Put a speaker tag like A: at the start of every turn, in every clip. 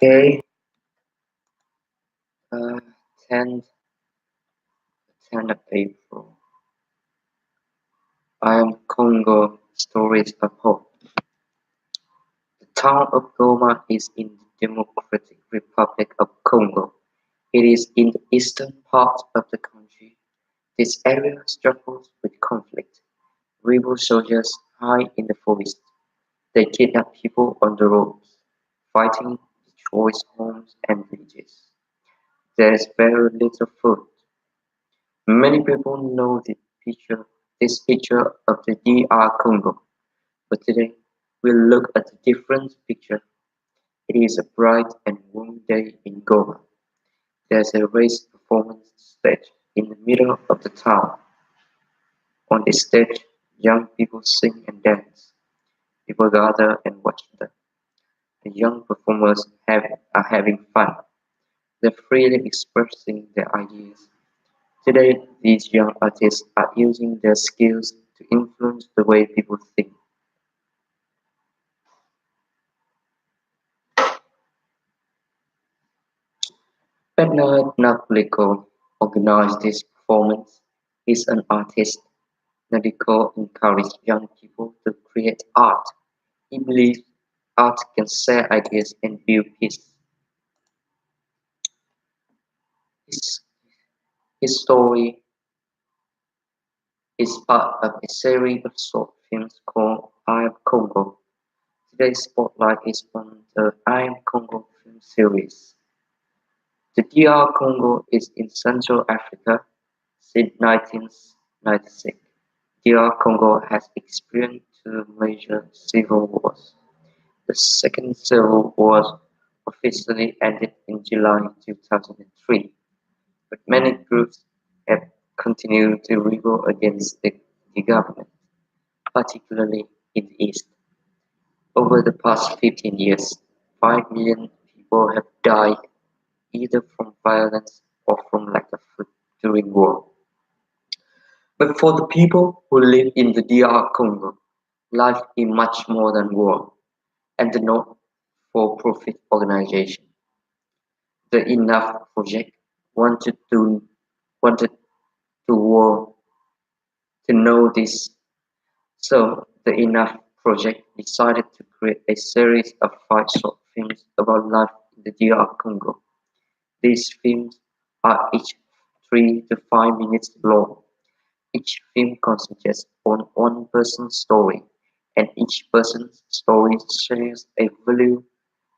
A: Okay, uh, 10th, 10th of April. I am Congo, Stories of Hope. The town of Goma is in the Democratic Republic of Congo. It is in the eastern part of the country. This area struggles with conflict. Rebel soldiers hide in the forest. They kidnap people on the roads. Fighting destroys homes and villages. There is very little food. Many people know this picture of the DR Congo, but today we'll look at a different picture. It is a bright and warm day in Goma. There's a race performance stage in the middle of the town. On the stage, young people sing and dance. People gather and watch them. The young performers are having fun. They're freely expressing their ideas. Today, these young artists are using their skills to influence the way people think. Bernard Napolico organized this performance. He's an artist. Napolico encouraged young people to create art. He believes art can share ideas and build peace. His, his story is part of a series of short films called I Am Congo. Today's spotlight is on the I Am Congo film series. The DR Congo is in Central Africa since 1996. DR Congo has experienced two major civil wars. The Second Civil War officially ended in July 2003, but many groups have continued to rebel against the government, particularly in the east. Over the past 15 years, 5 million people have died either from violence or from lack of food during war. But for the people who live in the DR Congo, life is much more than war, and the not-for-profit organization, the Enough Project, wanted to war to know this. So the Enough Project decided to create a series of 5 short films about life in the DR Congo. These films are each 3 to 5 minutes long. Each film concentrates on one person's story, and each person's story shares a value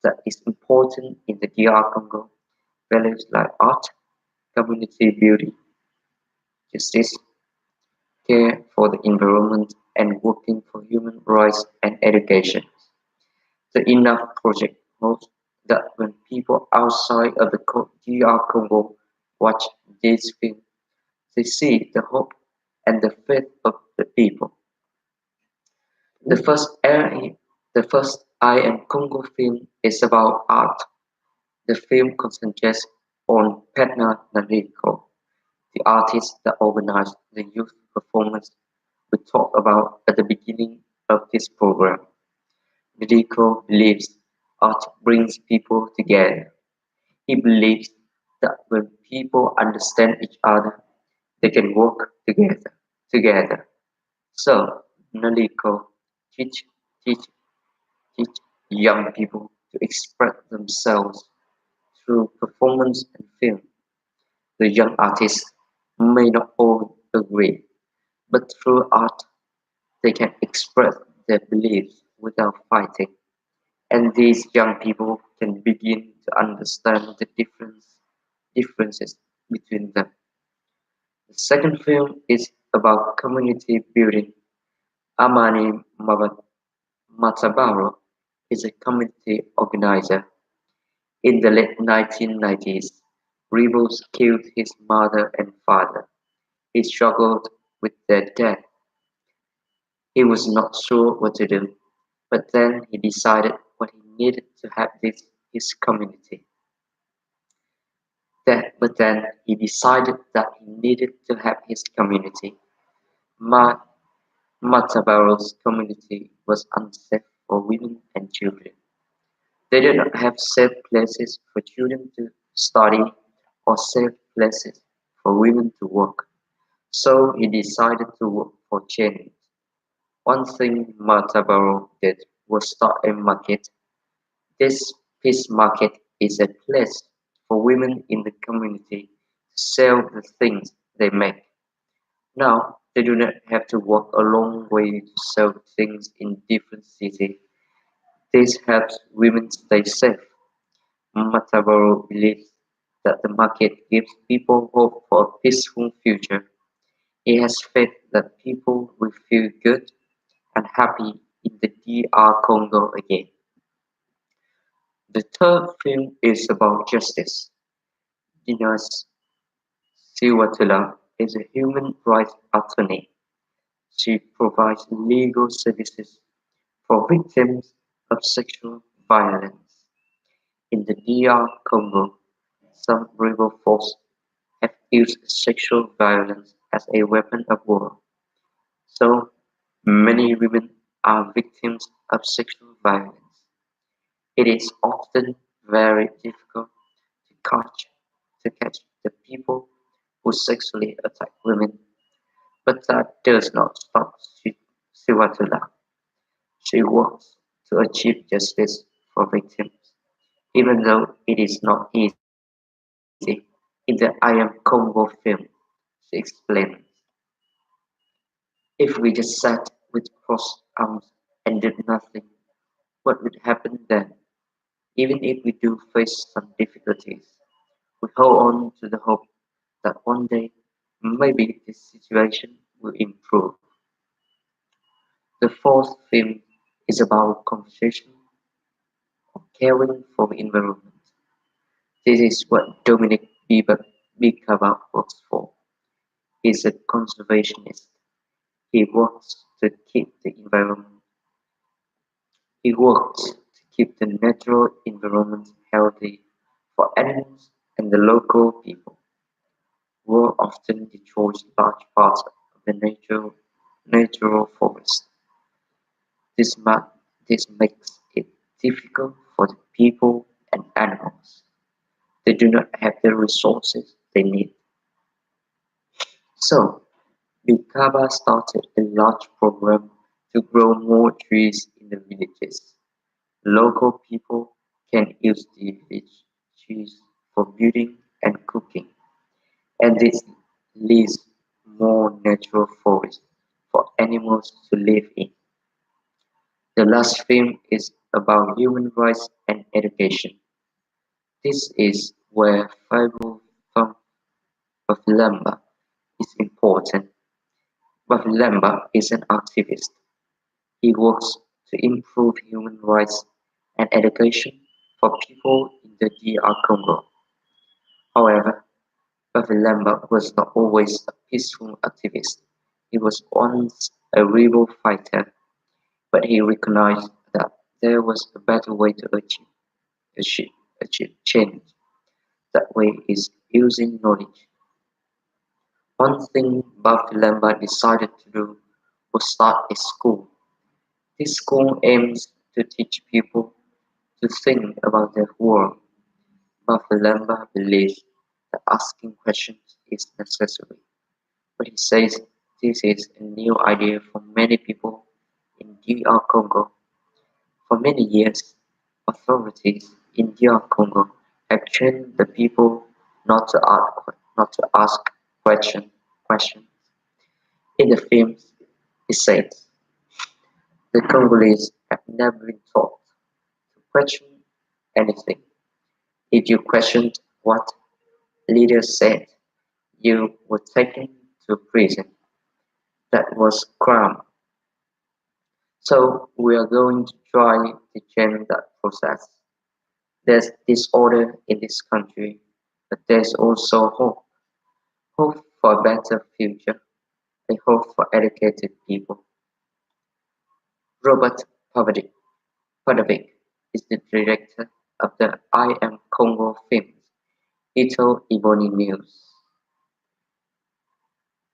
A: that is important in the DR Congo. Values like art, community building, justice, care for the environment, and working for human rights and education. The Enough Project hopes that when people outside of the DR Congo watch these films, they see the hope and the faith of the people. The first I Am Congo film is about art. The film concentrates on Pedna Nariko, the artist that organized the youth performance we talked about at the beginning of this program. Nariko believes art brings people together. He believes that when people understand each other, they can work together. So, Nariko teach, teach, teach young people to express themselves through performance and film. The young artists may not all agree, but through art they can express their beliefs without fighting, and these young people can begin to understand the differences between them. The second film is about community building. Amani Matabaro is a community organizer. In the late 1990s, rebels killed his mother and father. He struggled with their death. He was not sure what to do, but then he decided what he needed to have his community. But then he decided that he needed to have his community. Ma- Matabaro's community was unsafe for women and children. They did not have safe places for children to study or safe places for women to work. So he decided to work for change. One thing Martabaro did was start a market. This peace market is a place for women in the community to sell the things they make. Now they do not have to walk a long way to sell things in different cities. This helps women stay safe. Matabaro believes that the market gives people hope for a peaceful future. He has faith that people will feel good and happy in the DR Congo again. The third film is about justice. Dinas Siwatula is a human rights attorney. She provides legal services for victims of sexual violence. In the DR Congo, some rebel forces have used sexual violence as a weapon of war. So many women are victims of sexual violence. It is often very difficult to catch the people who sexually attack women, but that does not stop Siwatula. She works to achieve justice for victims, even though it is not easy. In the I Am Congo film, she explains, if we just sat with crossed arms and did nothing, what would happen then? Even if we do face some difficulties, we hold on to the hope that one day maybe this situation will improve. The fourth film is about conversation or caring for the environment. This is what Dominic Bicava works for. He is a conservationist. He works to keep the environment. He works to keep the natural environment healthy for animals and the local people. War often destroys large parts of the natural forest. This, ma- this makes it difficult for the people and animals. They do not have the resources they need. So, Bikaba started a large program to grow more trees in the villages. Local people can use the village trees for building and cooking, and this leaves more natural forest for animals to live in. The last film is about human rights and education. This is where Fable Bafilamba is important. Bafilamba is an activist. He works to improve human rights and education for people in the DR Congo. However, Bafilamba was not always a peaceful activist. He was once a rebel fighter, but he recognized that there was a better way to achieve, achieve change. That way is using knowledge. One thing Bafilamba decided to do was start a school. This school aims to teach people to think about their world. Bafilamba believes that asking questions is necessary, but he says this is a new idea for many people in DR Congo. For many years, authorities in DR Congo have trained the people not to ask questions. In the films, he says, the Congolese have never been taught to question anything. If you questioned what leaders said, you were taken to prison. That was crime. So we are going to try to change that process. There's disorder in this country, but there's also hope. Hope for a better future, a hope for educated people. Robert Padovic is the director of the I Am Congo films. He told Ebony News,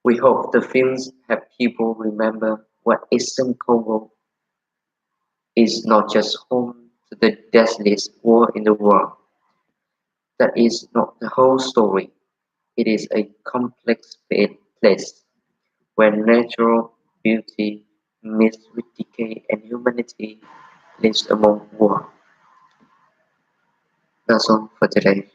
A: we hope the films help people remember what Eastern Congo is not just home to the deadliest war in the world. That is not the whole story. It is a complex place where natural beauty meets with decay and humanity lives among war. That's all for today.